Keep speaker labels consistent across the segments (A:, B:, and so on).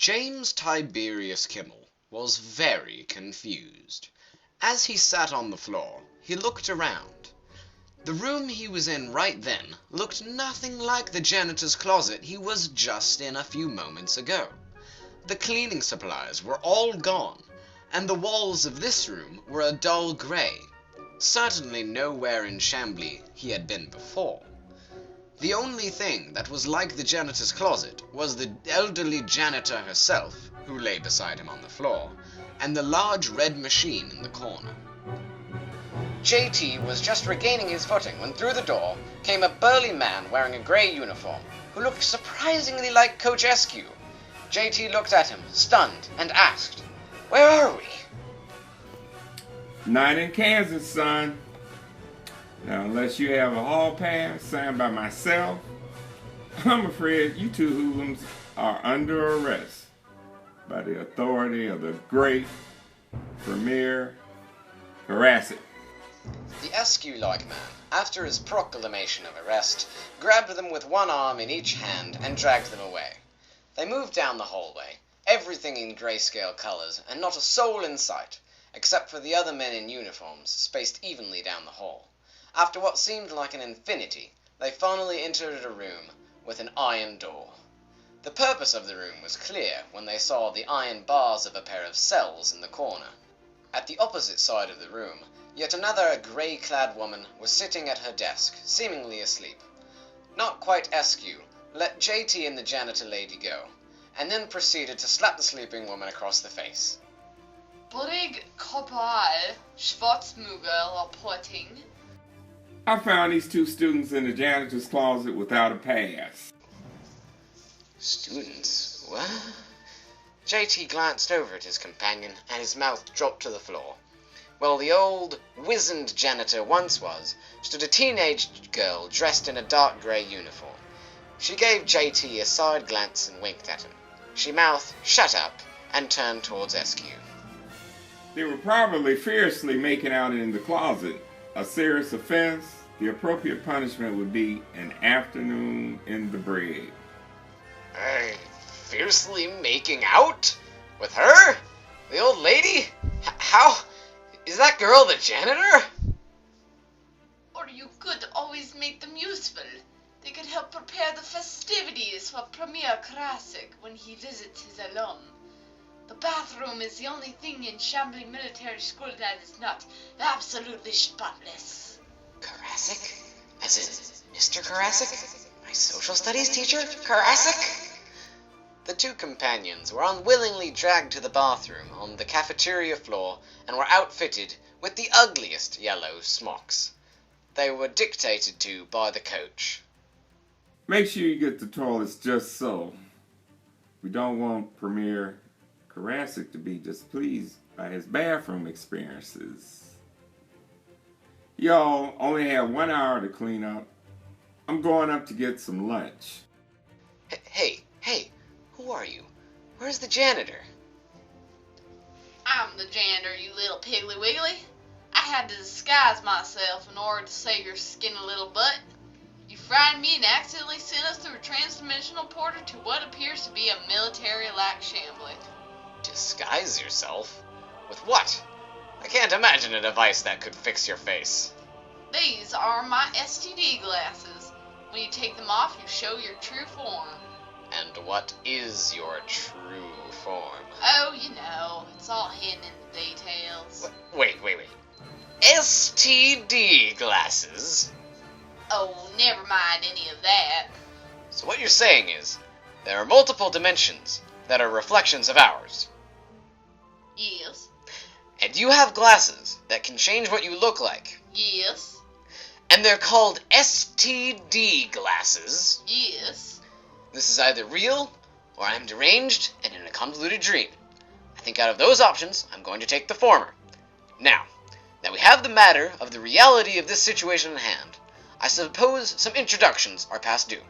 A: James Tiberius Kimmel was very confused. As he sat on the floor, he looked around. The room he was in right then looked nothing like the janitor's closet he was just in a few moments ago. The cleaning supplies were all gone, and the walls of this room were a dull gray. Certainly nowhere in Chambly he had been before. The only thing that was like the janitor's closet was the elderly janitor herself, who lay beside him on the floor, and the large red machine in the corner. JT was just regaining his footing when through the door came a burly man wearing a grey uniform, who looked surprisingly like Coach Eskew. JT looked at him, stunned, and asked, "Where are we?"
B: Not in Kansas, son. Now, unless you have a hall pass signed by myself, I'm afraid you two hoodlums are under arrest by the authority of the great Premier Karassik.
A: The Eskew-like man, after his proclamation of arrest, grabbed them with one arm in each hand and dragged them away. They moved down the hallway, everything in grayscale colors, and not a soul in sight, except for the other men in uniforms spaced evenly down the hall. After what seemed like an infinity, they finally entered a room with an iron door. The purpose of the room was clear when they saw the iron bars of a pair of cells in the corner. At the opposite side of the room, yet another grey-clad woman was sitting at her desk, seemingly asleep. Not quite Eskew let JT and the janitor lady go, and then proceeded to slap the sleeping woman across the face.
C: Brig Corporal Schwarzmugel reporting.
B: I found these two students in the janitor's closet without a pass.
A: Students? What? JT glanced over at his companion, and his mouth dropped to the floor. Where the old, wizened janitor once was, stood a teenage girl dressed in a dark grey uniform. She gave JT a side glance and winked at him. She mouthed, "Shut up," and turned towards Eskew.
B: They were probably fiercely making out in the closet. A serious offense, the appropriate punishment would be an afternoon in the brig.
A: Fiercely making out? With her? The old lady? How? Is that girl the janitor?
C: Or you could always make them useful. They could help prepare the festivities for Premier Karassik when he visits his alum. The bathroom is the only thing in Chambly Military School that is not absolutely spotless.
A: Karassik? As in Mr. Karassik? My social studies teacher? Karassik? The two companions were unwillingly dragged to the bathroom on the cafeteria floor and were outfitted with the ugliest yellow smocks. They were dictated to by the coach.
B: Make sure you get the toilets just so. We don't want Premier Karassik to be displeased by his bathroom experiences. Y'all only have 1 hour to clean up. I'm going up to get some lunch.
A: Hey, who are you? Where's the janitor?
C: I'm the janitor, you little piggly wiggly. I had to disguise myself in order to save your skinny little butt. You frightened me and accidentally sent us through a transdimensional portal to what appears to be a military-like Chambly.
A: Disguise yourself? With what? I can't imagine a device that could fix your face.
C: These are my STD glasses. When you take them off, you show your true form.
A: And what is your true form?
C: Oh, you know, it's all hidden in the details.
A: Wait. STD glasses?
C: Oh, never mind any of that.
A: So what you're saying is, there are multiple dimensions that are reflections of ours.
C: Yes.
A: And you have glasses that can change what you look like.
C: Yes.
A: And they're called STD glasses.
C: Yes.
A: This is either real, or I'm deranged and in a convoluted dream. I think out of those options, I'm going to take the former. Now that we have the matter of the reality of this situation in hand, I suppose some introductions are past due.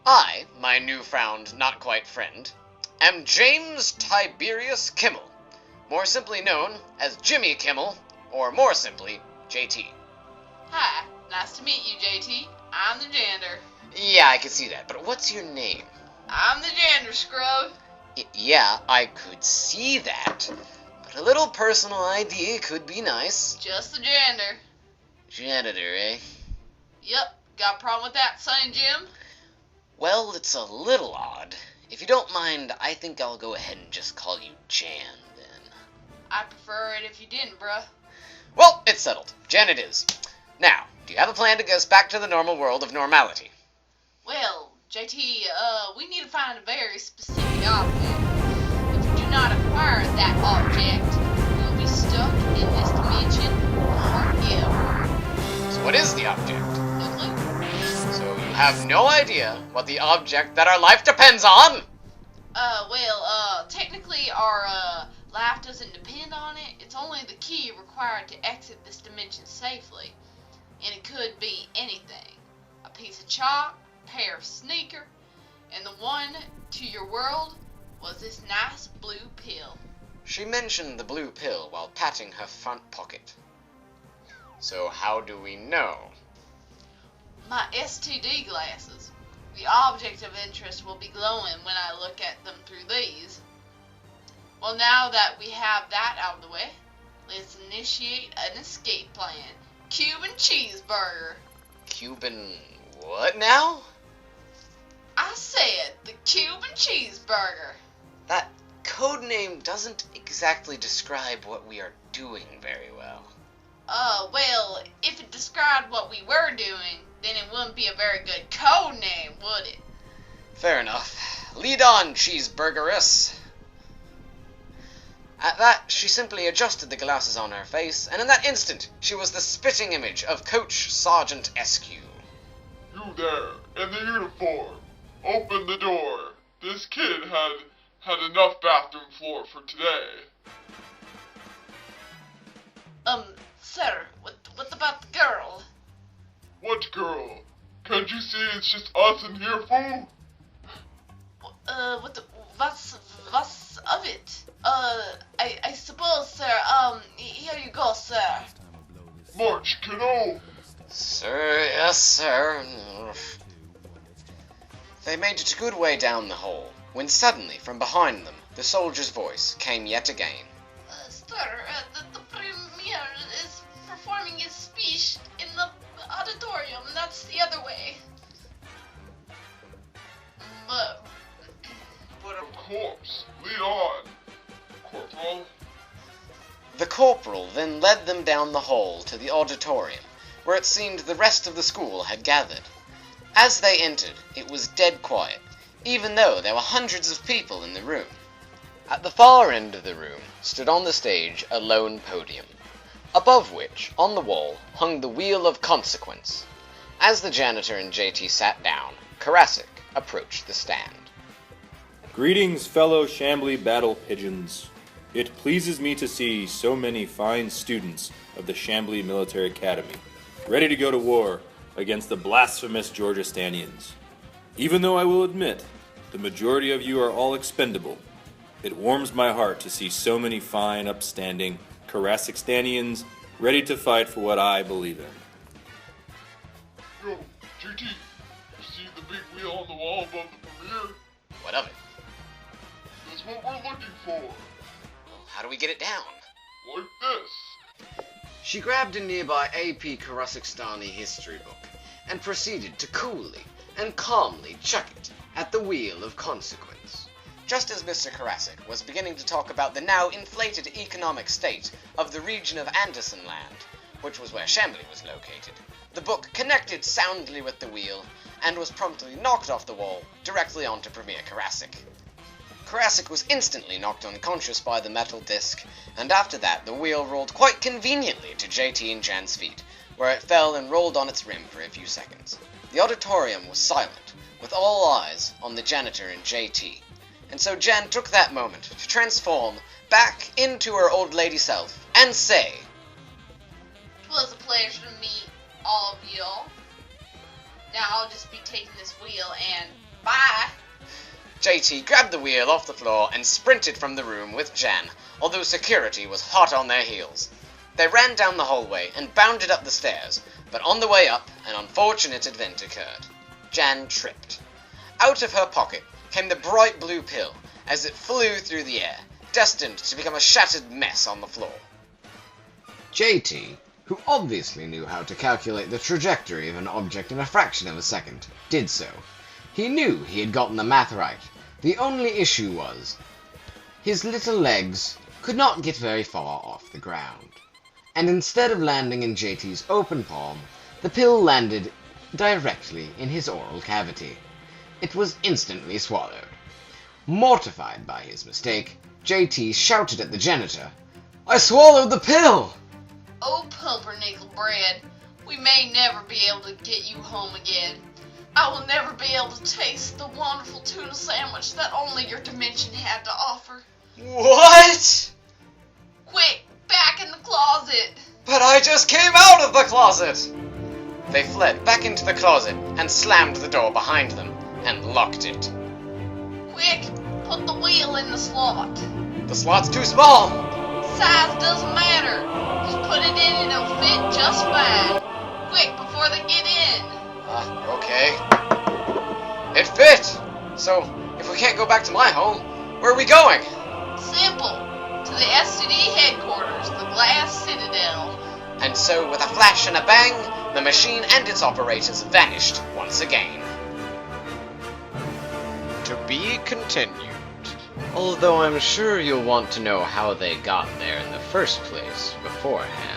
A: I, my new-found not-quite friend, am James Tiberius Kimmel, more simply known as Jimmy Kimmel, or more simply, JT.
C: Hi, nice to meet you, JT. I'm the janitor.
A: Yeah, I can see that, but what's your name?
C: I'm the janitor, scrub.
A: Yeah, I could see that, but a little personal ID could be nice.
C: Just the janitor.
A: Janitor, eh?
C: Yep, got a problem with that, son Jim?
A: Well, it's a little odd. If you don't mind, I think I'll go ahead and just call you Jan, then.
C: I'd prefer it if you didn't, bruh.
A: Well, it's settled. Jan it is. Now, do you have a plan to get us back to the normal world of normality?
C: Well, JT, we need to find a very specific object. If we do not acquire that object, we will be stuck in this dimension forever.
A: So what is the object?
C: No clue.
A: So you have no idea what the object that our life depends on?
C: Technically our life doesn't depend on it. It's only the key required to exit this dimension safely. And it could be anything. A piece of chalk, a pair of sneakers, and the one to your world was this nice blue pill.
A: She mentioned the blue pill while patting her front pocket. So how do we know?
C: My STD glasses. The object of interest will be glowing when I look at them through these. Well, now that we have that out of the way, let's initiate an escape plan. Cuban cheeseburger.
A: Cuban what now?
C: I said the Cuban cheeseburger.
A: That code name doesn't exactly describe what we are doing very well.
C: Well, if it described what we were doing, then it wouldn't be a very good code name, would it?
A: Fair enough. Lead on, cheeseburgeress. At that, she simply adjusted the glasses on her face, and in that instant, she was the spitting image of Coach Sergeant Eskew.
D: You there, in the uniform. Open the door. This kid had enough bathroom floor for today.
C: Sir, what about the girl?
D: What girl? Can't you see it's just us in here, fool?
C: What's of it? I suppose, sir, here you go, sir.
D: March, kiddo.
A: Sir, yes, sir. They made it a good way down the hall, when suddenly, from behind them, the soldier's voice came yet again.
C: Sir, the premier is performing his speech in the auditorium. That's the other way. But
D: Of course. Lead on, Corporal.
A: The corporal then led them down the hall to the auditorium, where it seemed the rest of the school had gathered. As they entered, it was dead quiet, even though there were hundreds of people in the room. At the far end of the room stood on the stage a lone podium, above which, on the wall, hung the Wheel of Consequence. As the janitor and JT sat down, Karassik approached the stand.
E: Greetings, fellow Chambly battle pigeons. It pleases me to see so many fine students of the Chambly Military Academy, ready to go to war against the blasphemous Georgistanians. Even though I will admit, the majority of you are all expendable, it warms my heart to see so many fine, upstanding Karassikstanians ready to fight for what I believe in.
D: Yo, GT, you see the big wheel on the wall above the premier?
A: What of it?
D: That's what we're looking for.
A: How do we get it down?
D: Like this.
A: She grabbed a nearby AP Karassikstani history book and proceeded to coolly and calmly chuck it at the Wheel of Consequence. Just as Mr. Karassik was beginning to talk about the now inflated economic state of the region of Andersonland, which was where Chambly was located, the book connected soundly with the wheel and was promptly knocked off the wall directly onto Premier Karassik. Karassik was instantly knocked unconscious by the metal disc, and after that the wheel rolled quite conveniently to JT and Jan's feet, where it fell and rolled on its rim for a few seconds. The auditorium was silent, with all eyes on the janitor and JT, and so Jan took that moment to transform back into her old lady self and say,
C: It was a pleasure to meet all of y'all. Now I'll just be taking this wheel and bye.
A: JT grabbed the wheel off the floor and sprinted from the room with Jan, although security was hot on their heels. They ran down the hallway and bounded up the stairs, but on the way up, an unfortunate event occurred. Jan tripped. Out of her pocket came the bright blue pill, as it flew through the air, destined to become a shattered mess on the floor. JT, who obviously knew how to calculate the trajectory of an object in a fraction of a second, did so. He knew he had gotten the math right. The only issue was, his little legs could not get very far off the ground, and instead of landing in JT's open palm, the pill landed directly in his oral cavity. It was instantly swallowed. Mortified by his mistake, JT shouted at the janitor, "I swallowed the pill!"
C: Oh, pumpernickel bread, we may never be able to get you home again. I will never be able to taste the wonderful tuna sandwich that only your dimension had to offer.
A: What?
C: Quick, back in the closet!
A: But I just came out of the closet! They fled back into the closet and slammed the door behind them and locked it.
C: Quick, put the wheel in the slot.
A: The slot's too small!
C: Size doesn't matter. Just put it in and it'll fit just fine. Quick, before they get in.
A: Okay. It fit! So, if we can't go back to my home, where are we going?
C: Simple. To the STD headquarters, the Glass Citadel.
A: And so, with a flash and a bang, the machine and its operators vanished once again. To be continued. Although I'm sure you'll want to know how they got there in the first place beforehand.